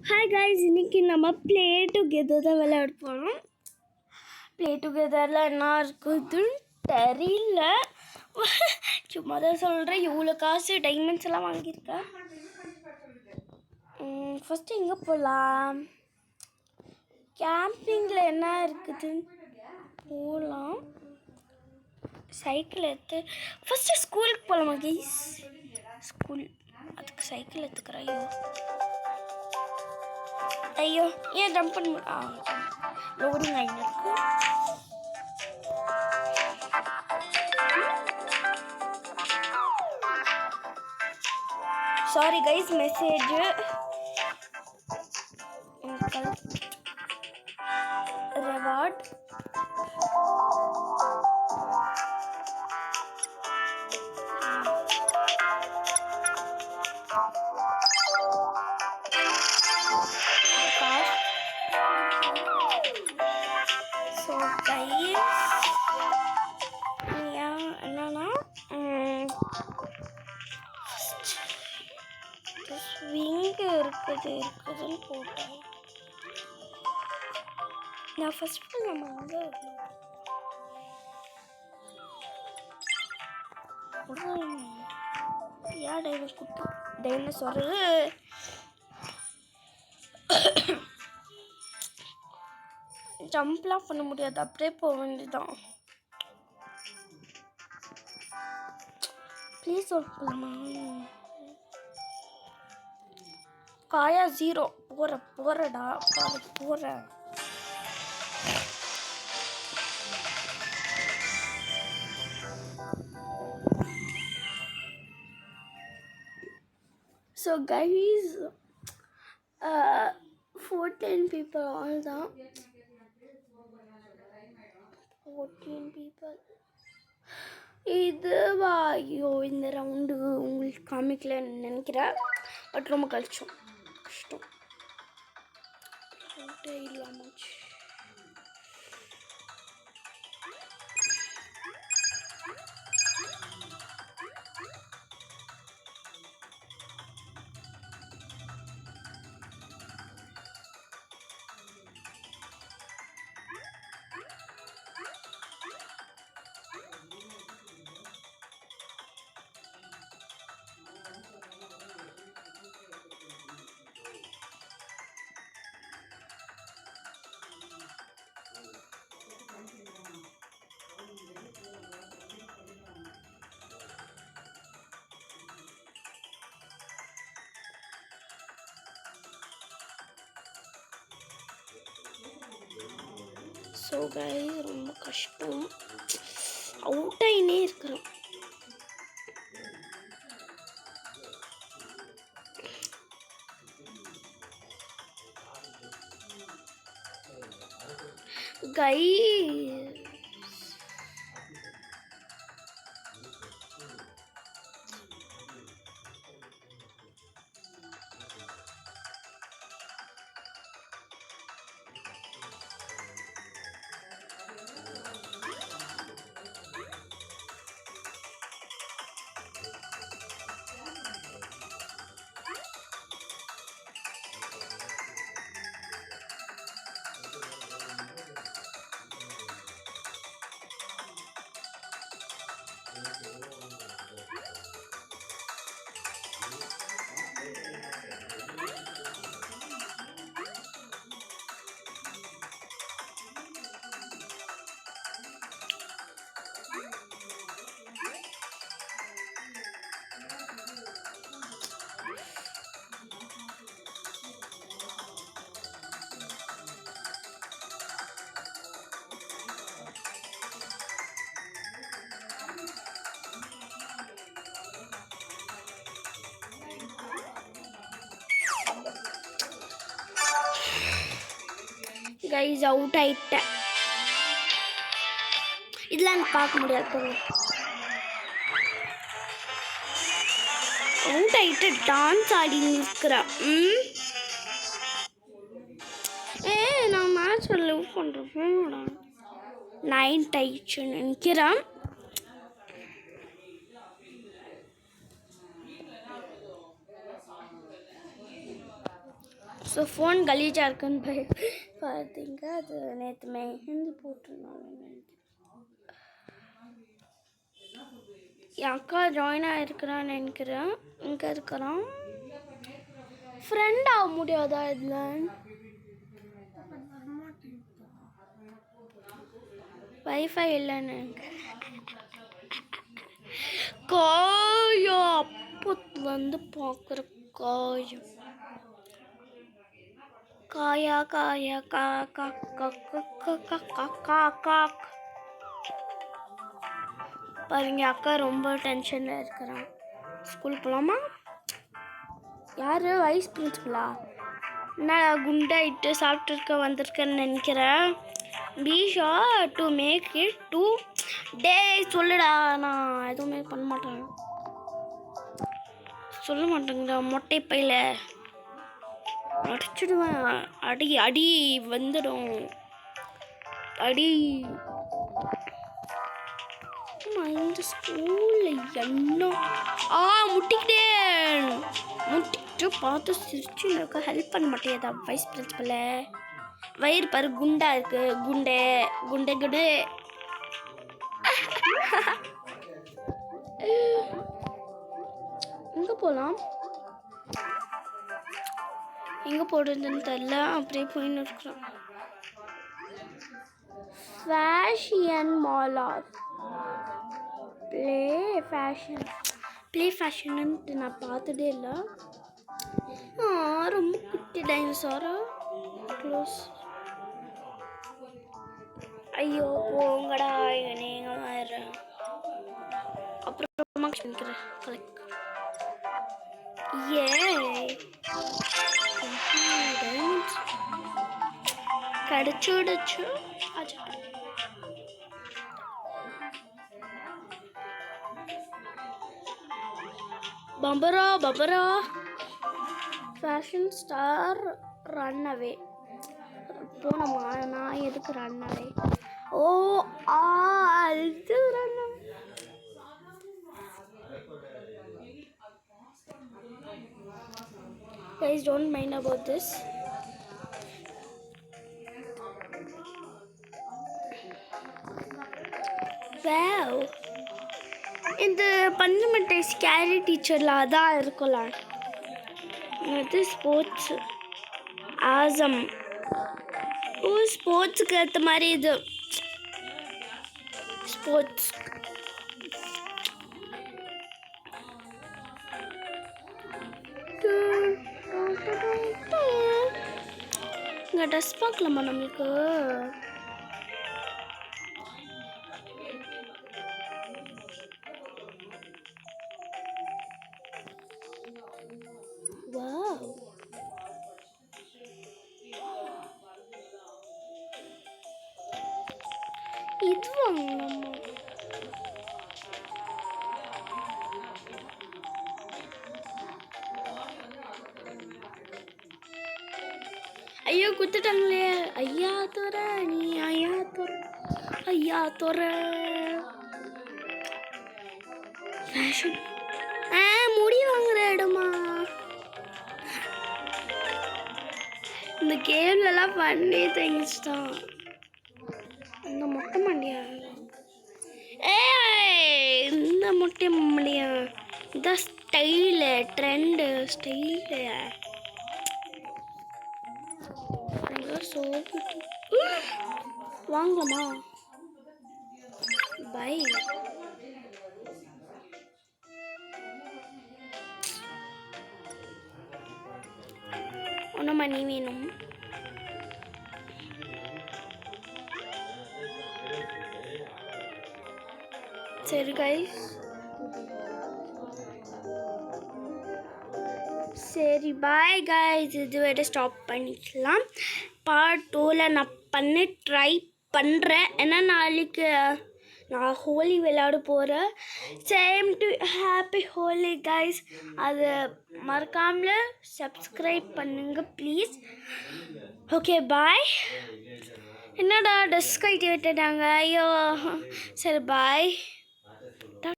Hi guys, இன்னைக்கு நம்ம play together தான் விளையாட போகிறோம். ப்ளே டுகெதரில் என்ன இருக்குதுன்னு தெரியல, சும்மா தான் சொல்கிறேன். இவ்வளோ காசு டைமண்ட்ஸ் எல்லாம் வாங்கியிருக்கேன். ஃபஸ்ட்டு எங்கே போகலாம்? கேம்பிங்கில் என்ன இருக்குதுன்னு போகலாம். சைக்கிள் எடுத்து ஃபஸ்ட்டு ஸ்கூலுக்கு போகலாமா கைஸ்? ஸ்கூல் அதுக்கு சைக்கிள் எடுத்துக்கிறேன். ஐயோ ஏன் ஜம்ப் பண்ண லோடிங் ஆகிருக்கு. Sorry guys, message reward so guys என்னன்னா ஸ்விங்கு இருக்குதுன்னு போட்டேன். நான் ஃபஸ்ட் நம்ம வந்து ஏன் டைனோசர் ஜம்ப்லாம் பண்ண முடியாது, அப்படியே போக வேண்டியதுதான். ப்ளீஸ் சொல்லலாமா? காயா 0 போறடா போற. So guys, 14 people all தான். 14 people. இதுவா? ஐயோ, இந்த ரவுண்டு உங்களுக்கு காமிக்கலன்னு நினைக்கிறேன், பட் ரொம்ப கஷ்டம். இல்லாமல் ஸோ கைஸ் ரொம்ப கஷ்டம், அவுட் ஆகினே இருக்கிறோம். கைஸ் கைஸ் அவுட் ஆயிட்டேன். இதெல்லாம் எனக்கு பார்க்க முடியாது. அவுட் ஆயிட்டு டான்ஸ் ஆடி நிற்கிறேன். நான் மேட்ச் லவ் பண்ணுறேன். 9 ஆயிடுச்சுன்னு நினைக்கிறேன். ஸோ ஃபோன் கலீஜாக இருக்குன்னு பார்த்தீங்க. அது நேற்று மெஹந்தி போட்டிருந்தாங்க. என் அக்கா ஜாயின் ஆகிருக்கிறான்னு நினைக்கிறேன். இங்கே இருக்கிறான். ஃப்ரெண்ட் ஆக முடியாதா இதில்? வைஃபை இல்லைன்னு காயம் அப்போத்துலேருந்து பார்க்குற காயம். காயா காயா கா கா கா கா கா கா கா. பாருங்க, அக்கா ரொம்ப டென்ஷனில் இருக்கிறான். ஸ்கூல் போகலாமா? யார் வைஸ் பிரின்சிபலா? நான் குண்டாயிட்டு சாப்பிட்டுருக்க வந்திருக்கேன்னு நினைக்கிறேன். Be sure to make it today. சொல்லுடா. நான் எதுவுமே பண்ண மாட்டேன். சொல்ல மாட்டேங்கடா. மொட்டை பையில அடிச்சிடுவேன். அடி அடி வந்துடும். அடி. இந்த ஸ்கூலில் என்ன முட்டிக்கிட்டேன். முட்டிக்கிட்டு பார்த்து சிரிச்சு இருக்க ஹெல்ப் பண்ண மாட்டேதா வைஸ் பிரின்சிபல? வயிறு பாரு குண்டா இருக்கு. குண்டே குண்டே குண்டு. எங்கே போகலாம்? எங்கே போடுறதுன்னு தெரில. அப்படியே போயின்னு இருக்கிறோம். ஃபேஷன் மாலா ப்ளே ஃபேஷனுன்ட்டு நான் பார்த்ததே இல்லை. ரொம்ப குட்டி டைனோசாரா க்ளோஸ். ஐயோ போங்கடா. நீங்கள் வேறு. அப்புறமா நினைக்கிறேன். ஏ கடிச்சுடுச்சு. பம்பரா பம்பரா. Fashion star run away. போனோமா? நான் எதுக்கு ரன் அவே? ஓ அது run away. Guys, don't mind about this. Wow. இந்த பஞ்சமட்டை ஸ்கேரி டீச்சரில் அதான் இருக்கும்ல. இது ஸ்போர்ட்ஸ் ஆசம். ஸ்போர்ட்ஸுக்கு ஏற்ற மாதிரி இது ஸ்போர்ட்ஸ். இங்கே ட்ரெஸ் பார்க்கலாமா நம்மளுக்கு? இது வாங்கலாமா? ஐயோ குத்துட்டாங்களே. ஐயா தோற நீ. ஐயா தோற. ஐயா தோற. ஃபேஷன் முடி வாங்குற இடமா? இந்த கேம்லலாம் பண்ணி தங்கிச்சிட்டான். இந்த மொட்டை மண்டியா? இந்த மொட்டை மண்டியா? இதான் ஸ்டைலு, ட்ரெண்டு ஸ்டைலு. வாங்கலாமா? பை. ஒன்றும் மணி வேணும். சரி கைஸ், சரி பாய் கைஸ். இதுவரை ஸ்டாப் பண்ணிக்கலாம். பார்ட் 2ல் நான் ட்ரை பண்ணுறேன். ஏன்னா நாளைக்கு நான் ஹோலி விளையாட போகிறேன். Same to happy Holi guys. அது மறக்காமல் சப்ஸ்கிரைப் பண்ணுங்க ப்ளீஸ். Okay bye. என்னடா ட்ரெஸ் கட்டி விட்டுட்டாங்க. ஐயோ சரி பாய்.